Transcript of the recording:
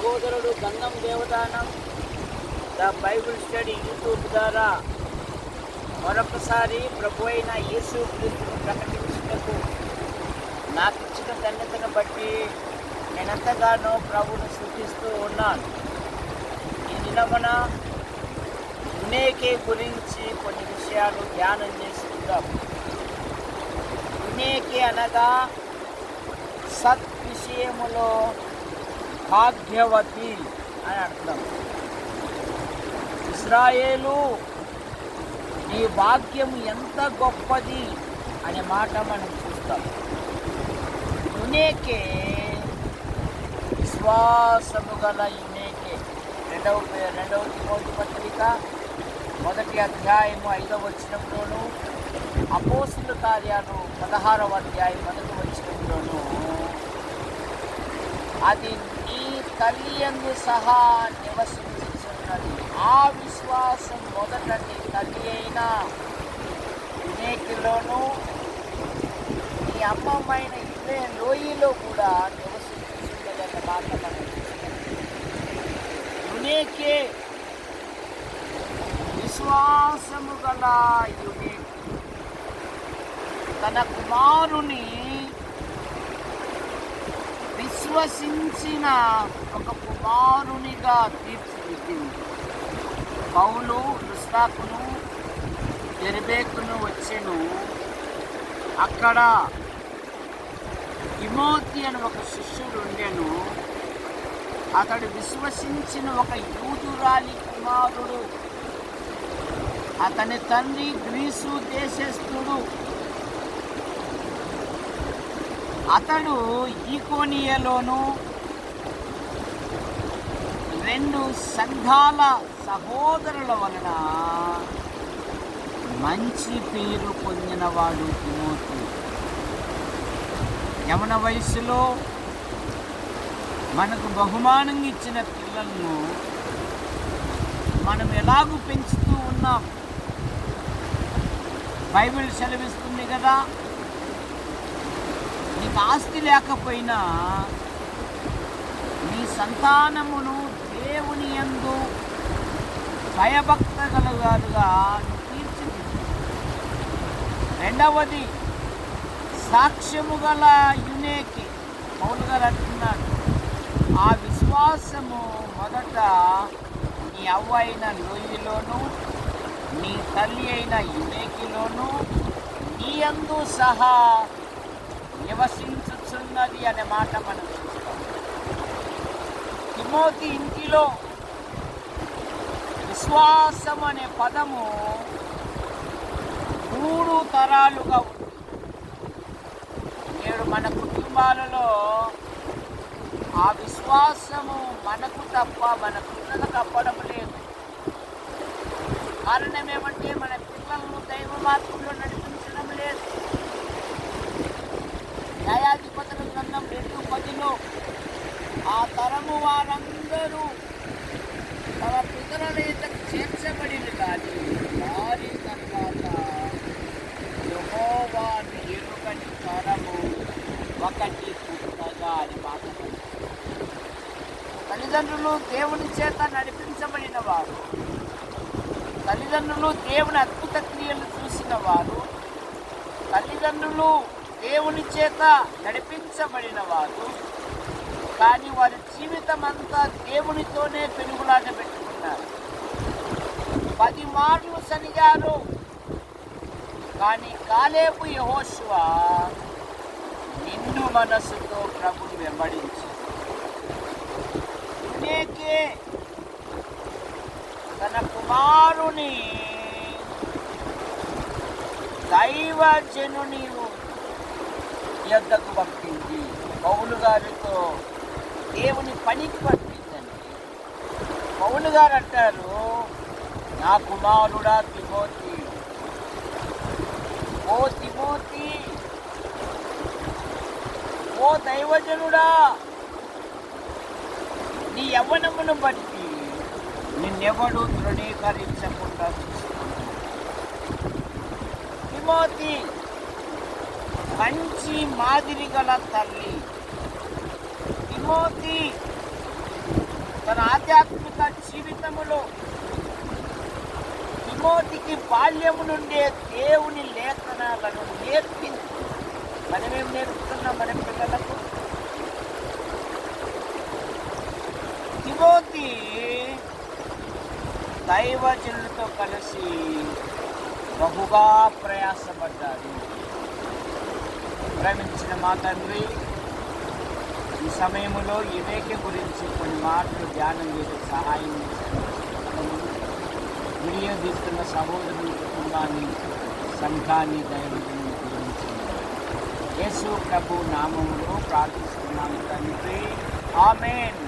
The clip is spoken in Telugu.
సహోదరుడు Gangam Devadanam the Bible study YouTube ద్వారా మరొకసారి ప్రభు అయిన యేసు క్రీస్తును ప్రకటించుటకు నాకు ఇచ్చిన ధన్యతను బట్టి నేనెంతగానో ప్రభువును స్తుతిస్తూ ఉన్నాను. ఈ దినమున యునేకే గురించి కొన్ని విషయాలు ధ్యానం చేసుకుందాం. యునేకే అనగా సత్ విషయములో భాగ్యవతి అని అర్థం. ఇశ్రాయేలు, నీ భాగ్యం ఎంత గొప్పది అనే మాట మనం చూస్తాం. యునేకే విశ్వాసము గల యునేకే. రెండవ తిమోతి పత్రిక 1వ అధ్యాయము 5వ వచనంలోను, అపోస్తుల కార్యాలు 16వ అధ్యాయం 1వ వచనంలోను అది నీ తల్లి యందు సహా నివసించుచున్నది. ఆ విశ్వాసం మొదట నీ తల్లి అయిన యునేకిలోను నీ అమ్మమైన ఇదే లోయలో కూడా నివసించుచున్నదన్న మాట మనం యునేకే విశ్వాసము గల యునేకి తన కుమారుని విశ్వసించిన ఒక కుమారునిగా తీర్చిదిద్దింది. పౌలు లుస్త్రాకును దెర్బేకును వచ్చెను. అక్కడ తిమోతి అని ఒక శిష్యుడు ఉండెను. అతడు విశ్వసించిన ఒక యూదురాలి కుమారుడు. అతని తండ్రి గ్రీసు దేశస్థుడు. అతడు ఈకోనియలోను 2 సంఘాల సహోదరుల వలన మంచి పేరు పొందినవాడు తిమోతి. యవన వయసులో మనకు బహుమానంగా ఇచ్చిన పిల్లలను మనం ఎలాగూ పెంచుతూ ఉన్నాం. బైబిల్ సెలవిస్తుంది కదా, నీకు ఆస్తి లేకపోయినా నీ సంతానమును దేవుని యందు భయభక్త గలవారుగా తీర్చిదిద్దు. రెండవది సాక్ష్యము గల యునేకి. పౌలు గారు అంటున్నాడు, ఆ విశ్వాసము మొదట నీ అవ్వ అయిన లోయలోను నీ తల్లి అయిన యునేకిలోను నీ యందు సహా నివసించుచున్నది అనే మాట మనం చూస్తాం. తిమోతి ఇంటిలో విశ్వాసం అనే పదము 3 తరాలుగా ఉంది. నేడు మన కుటుంబాలలో ఆ విశ్వాసము మనకు తప్ప మన పిల్లలకు అప్పడం లేదు. కారణం ఏమంటే మన పిల్లలను దైవ మార్గంలో నడిపించడం లేదు. న్యాయాధిపతుల గ్రంథం 2:10లో ఆ తరము వారందరూ తమ పితరుల యొద్దకు చేర్చబడింది, కానీ వారి తర్వాత యెహోవాను ఎరుగని తరము ఒకటి పుట్టగా అని మాట. తల్లిదండ్రులు దేవుని చేత నడిపించబడిన వారు, తల్లిదండ్రులు దేవుని అద్భుత క్రియలు చూసిన వారు, తల్లిదండ్రులు దేవుని చేత నడిపించబడిన వారు, కానీ వారి జీవితం అంతా దేవునితోనే పెనుగులాట పెట్టుకున్నారు. 10 మార్లు సనిగారు, కానీ కాలేబు యెహోషువ నిండు మనస్సుతో ప్రభుని వెంబడించి యునేకే తన కుమారుని దైవజనుని యొద్దకు పంపింది. పౌలు గారితో దేవుని పనికి పంపిందండి. పౌలు గారు అంటారు, నా కుమారుడా తిమోతి, ఓ తిమోతి, ఓ దైవజనుడా, నీ యవ్వనమును బట్టి నిన్నెవడు తృణీకరించకుండా చూస్తున్నాడు. తిమోతి మంచి మాదిరి గల తల్లి. తిమోతి తన ఆధ్యాత్మిక జీవితములో తిమోతికి బాల్యము నుండే దేవుని లేఖనాలను నేర్పింది. మనమేం నేర్పుతున్నాం మన పిల్లలకు? తిమోతి దైవజనులతో కలిసి బహుగా ప్రయాసపడ్డాడు. ప్రేమించిన మా తండ్రి, ఈ సమయంలో ఇవేక గురించి కొన్ని మాటలు ధ్యానం చేసే సహాయం వీడియో తీస్తున్న సహోదరుని కుటుంబాన్ని, సంఘాన్ని దైవజనుని గురించింది. యేసు ప్రభు నామములో ప్రార్థిస్తున్నాము తండ్రి, ఆమేన్.